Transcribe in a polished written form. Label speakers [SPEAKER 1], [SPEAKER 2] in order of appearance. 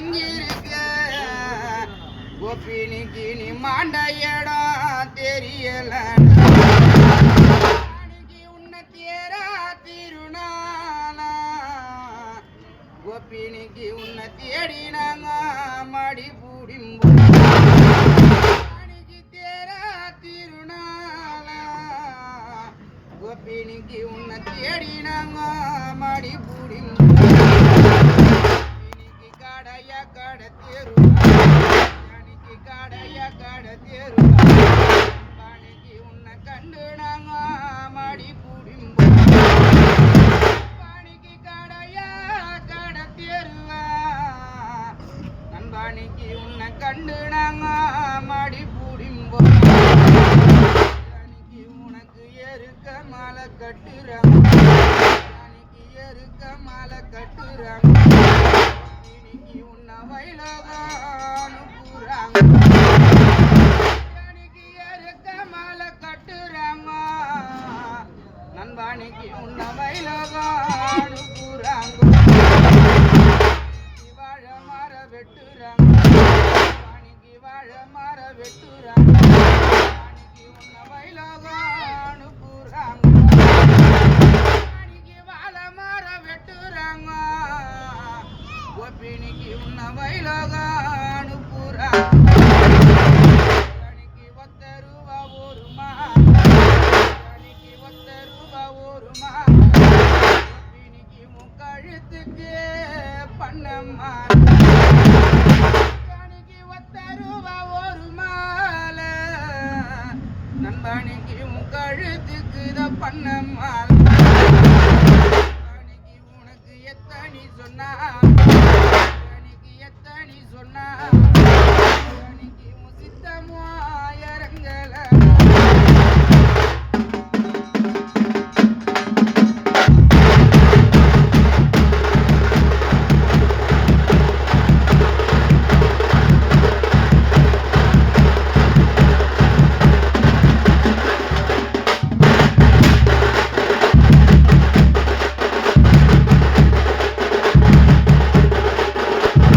[SPEAKER 1] இங்கிருக்க கோப்பினிக்கு நீ மாண்ட இடம் தெரியல உன்னை தேரா திருநாளா கோப்பினிக்கு உன்னை தேடினாங்க மடி பூடிம்போ தேரா திருநாளா கோப்பினிக்கு உன்னை தேடினாங்க மடி பூடிம்போ உன்னை கண்டு நாங்க மாடி பூடிம்போ பாணிக்கு கடையா கட தேருவா நண்பாணிக்கு உன்னை கண்டு நாங்க மாடி பூடிம்போ உனக்கு எருக்க மாலை கட்டுறாங்க எருக்க மாலை கட்டுறாங்க உன்னை வயலோகானு கூறாங்க நண்பானிக்கு உன்ன வயலோகானு கூறாங்க வாழ மாற வெட்டுறாங்க பாணிக்கு வாழ மாற வெட்டுறாங்க பாணிக்கு உன்ன வயலோகானு கூறாங்க பாணிக்கு வாழ மாற வெட்டுறாங்க கோப்பினிக்கு உன்ன வயலோகானு கூறாங்க கழுத்துக்கு பண்ணம்மா ஒத்த ரூபா ஒரு மாலை நண்பனிக்கு கழுத்துக்கு தான் பண்ணம்மா